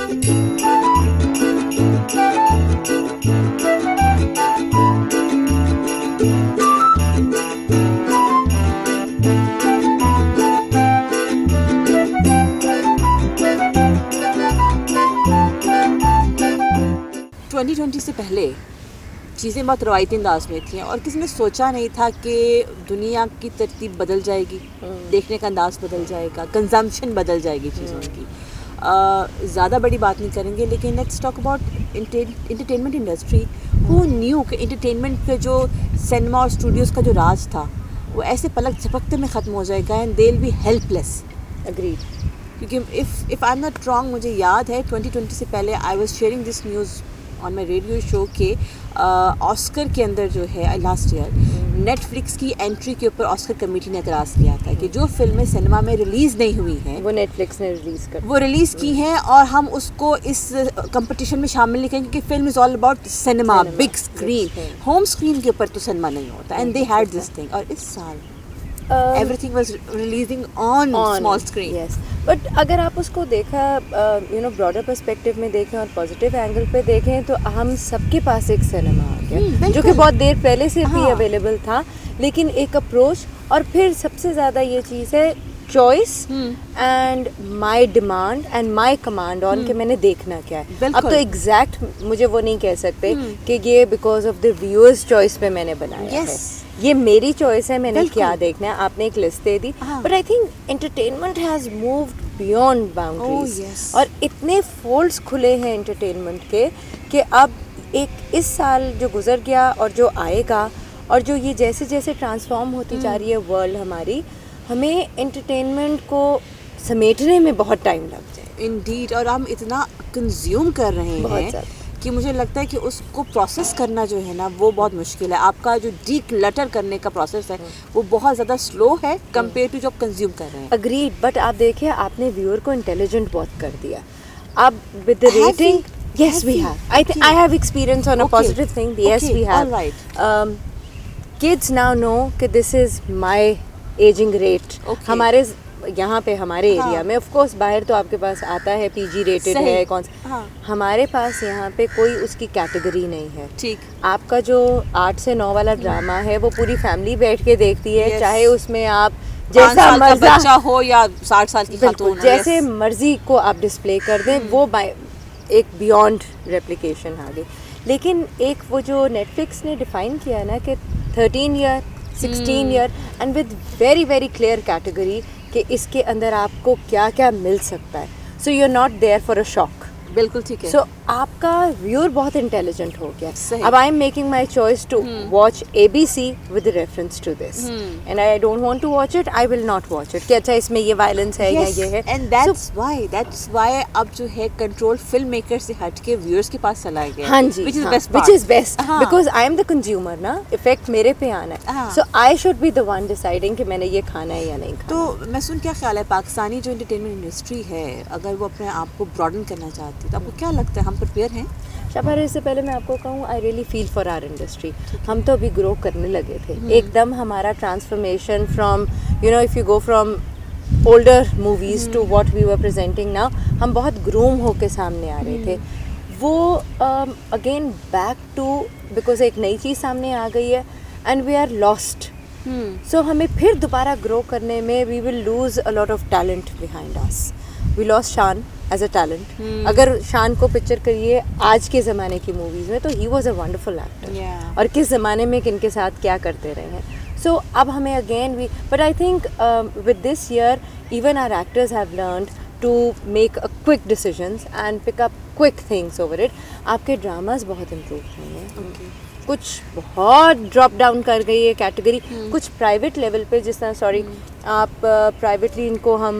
2020 से पहले चीज़ें बहुत रवायती अंदाज में थी और किसी ने सोचा नहीं था कि दुनिया की तरतीब बदल जाएगी, देखने का अंदाज बदल जाएगा, कंजम्पशन बदल जाएगी चीज़ों की। ज़्यादा बड़ी बात नहीं करेंगे, लेकिन let's talk about entertainment industry. Who knew कि इंटरटेनमेंट के जो सिनेमा और स्टूडियोज़ का जो राज था वो ऐसे पलक झपकते में ख़त्म हो जाएगा and they will be helpless. Agreed. क्योंकि if I am not wrong, मुझे याद है 2020 से पहले I was sharing this news on my radio show के ऑस्कर के अंदर जो है लास्ट ईयर नेटफ्लिक्स की एंट्री के ऊपर ऑस्कर कमेटी ने एतराज़ किया था कि जो फिल्में सिनेमा में रिलीज़ नहीं हुई हैं वो नेटफ्लिक्स ने रिलीज़ की हैं और हम उसको इस कंपटीशन में शामिल नहीं करेंगे क्योंकि film is all about cinema, big screen. Home screen के ऊपर तो सिनेमा नहीं होता and they had this thing. और इस साल everything was releasing on small screen. Yes. But अगर आप उसको देखा ब्रॉडर पर्सपेक्टिव में देखें और पॉजिटिव एंगल पे देखें तो हम सबके पास एक सिनेमा आ गया जो कि बहुत देर पहले से भी अवेलेबल था, लेकिन एक अप्रोच और फिर सबसे ज़्यादा ये चीज़ है choice and my demand and my command on कि मैंने देखना क्या है। अब तो एग्जैक्ट मुझे वो नहीं कह सकते कि ये because of the viewers choice पे मैंने बनाया है, ये मेरी चॉइस है, मैंने क्या देखना है। आपने एक list they the, but I think entertainment has moved beyond boundaries और इतने फोल्ड्स खुले हैं एंटरटेनमेंट के कि अब एक इस साल जो गुजर गया और जो आएगा और जो ये जैसे जैसे ट्रांसफॉर्म होती जा रही है वर्ल्ड हमारी, हमें एंटरटेनमेंट को समेटने में बहुत टाइम लग जाए। इंडीड। और हम इतना कंज्यूम कर रहे हैं कि मुझे लगता है कि उसको प्रोसेस करना जो है ना वो बहुत मुश्किल है। आपका जो डीक्लटर करने का प्रोसेस है वो बहुत ज़्यादा स्लो है कंपेयर टू जो आप कंज्यूम कर रहे हैं। अग्रीड। बट आप देखिए आपने व्यूअर को इंटेलिजेंट बहुत कर दिया। अब with the rating, yes we have. I have experience on a positive thing. Yes we have. All right. Kids now know कि this is my aging rate. हमारे यहाँ पे हमारे एरिया में, ऑफ कोर्स बाहर तो आपके पास आता है पीजी रेटेड है कौन सा, हमारे पास यहाँ पे कोई उसकी कैटेगरी नहीं है। ठीक। आपका जो 8 से 9 वाला ड्रामा है वो पूरी फैमिली बैठ के देखती है, चाहे उसमें आप जैसा मर्जी बच्चा हो या 60 साल की खातून, जैसे मर्जी को आप डिस्प्ले कर दें, वो एक बियॉन्ड रेप्लिकेशन आ गई। लेकिन एक वो जो नेटफ्लिक्स ने डिफाइन किया है ना कि 13 year 16 year and with very very clear category कि इसके अंदर आपको क्या क्या मिल सकता है, so you are not there for a shock. बिल्कुल ठीक है। सो आपका व्यूअर बहुत इंटेलिजेंट हो गया। अब I am making my choice to watch ABC with reference to this and I don't want to watch it, I will not watch it कि अच्छा इसमें ये वायलेंस है या ये है। एंड दैट्स व्हाई अब जो है कंट्रोल फिल्म मेकर से हट के व्यूअर्स के पास चला गया। हाँ जी, which is best because I am the consumer ना, इफेक्ट मेरे पे आना है, so I should be the one deciding कि मैंने ये खाना है या नहीं खाना। तो महसून क्या ख्याल है पाकिस्तानी जो एंटरटेनमेंट इंडस्ट्री है, अगर वो अपने आप को ब्रॉडन करना चाहती है तो आपको क्या लगता है हम प्रिपेयर हैं? शाबाश। इससे पहले मैं आपको कहूँ I really feel for our industry. हम तो अभी ग्रो करने लगे थे, एकदम हमारा transformation from if you go from older movies to what we were presenting now, हम बहुत ग्रूम होके सामने आ रहे थे। वो अगेन बैक टू बिकॉज एक नई चीज़ सामने आ गई है and we are lost. So हमें फिर दोबारा ग्रो करने में we will lose a lot of talent behind us. We lost Shaan as a talent. अगर शान को पिक्चर करिए आज के ज़माने की मूवीज़ में तो he was a wonderful actor, और किस ज़माने में किन के साथ क्या करते रहे हैं। सो अब हमें again we but I think with this year even our actors have learned to make a quick decisions and pick up quick things over it. आपके ड्रामाज बहुत इम्प्रूव हुए हैं, कुछ बहुत ड्रॉप डाउन कर गई है कैटेगरी, कुछ प्राइवेट लेवल पे जिस तरह आप प्राइवेटली इनको हम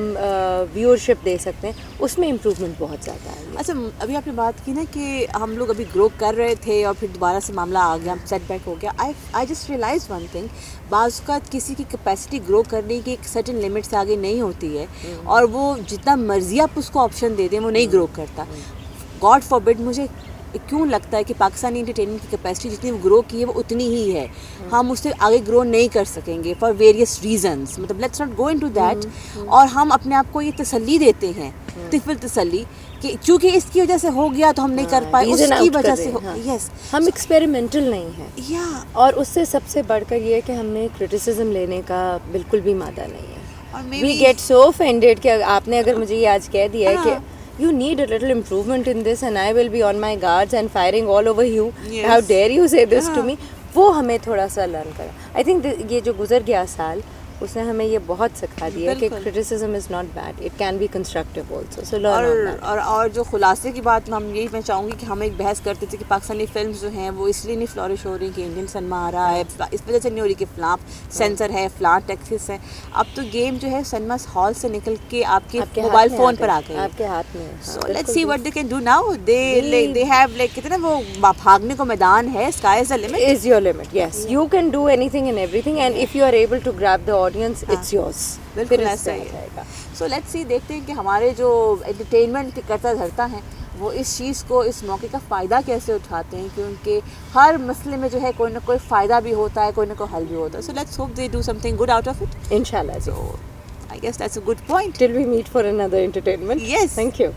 व्यूअरशिप दे सकते हैं, उसमें इम्प्रूवमेंट बहुत ज़्यादा है। अच्छा, अभी आपने बात की ना कि हम लोग अभी ग्रो कर रहे थे और फिर दोबारा से मामला आ गया, सेटबैक हो गया। I just realise one thing, बाज़ का किसी की कैपेसिटी ग्रो करने की एक सर्टेन लिमिट से आगे नहीं होती है और वो जितना मर्जी आप उसको ऑप्शन दे दें वो नहीं ग्रो करता। गॉड फॉरबिड मुझे क्यों लगता है कि पाकिस्तानी इंटरटेनमेंट की कैपेसिटी जितनी ग्रो की है वो उतनी ही है, हम उससे आगे ग्रो नहीं कर सकेंगे फॉर वेरियस रीजंस, मतलब let's not go into that. और हम अपने आप को ये तसल्ली देते हैं, तिफिल तसल्ली, कि चूंकि इसकी वजह से हो गया तो हम नहीं कर पाए, reason उसकी out वजह कर से रहे हो, हैं, हाँ। यस हम एक्सपेरिमेंटल नहीं हैं, या और उससे सबसे बढ़कर ये है कि हमें क्रिटिसिज्म लेने का बिल्कुल भी मादा नहीं है। और वी गेट सो ऑफेंडेड कि आपने अगर मुझे ये आज कह दिया है हाँ। कि you need a little improvement in this and I will be on my guards and firing all over you, Yes. How dare you say this to हाँ। मी, वो हमें थोड़ा सा लर्न करा। आई थिंक ये जो गुजर गया साल उसने हमें ये बहुत सिखा दिया कि बिल्कुल। Criticism is not bad, it can be constructive also, so learn on that. और जो खुलासे की बात मैं चाहूँगी कि हम एक बहस करते थे कि पाकिस्तानी फिल्म्स जो हैं वो इसलिए नहीं फ्लॉरिश हो रही कि इंडियन सिनेमा आ रहा है, इस वजह से नहीं हो रही कि फ्लां सेंसर है, फ्लां टैक्सेस है। अब तो गेम जो है सिनेमा हॉल से निकल के आपके आपके मोबाइल हाथ में फ़ोन पर आ गई है। आपके हाथ में है, हाँ, So let's बिल्कुल see भी। what they can do now. They have like कितने वो भागने को मैदान है, sky is the limit. Is your limit, yes. You can do anything and everything, and if you are able to grab the audience, it's yours. बिल्कुल फिर ऐसा इससे ही आ है। जाएगा। सो लेट्स सी, देखते हैं कि हमारे जो एंटरटेनमेंट के करता धरता हैं वो इस चीज़ को, इस मौके का फ़ायदा कैसे उठाते हैं, क्योंकि हर मसले में जो है कोई ना कोई फ़ायदा भी होता है, कोई ना कोई हल भी होता है। So let's hope they do something good out of it. Inshallah. So I guess that's a good point. Till we meet for another entertainment. Yes. Thank you.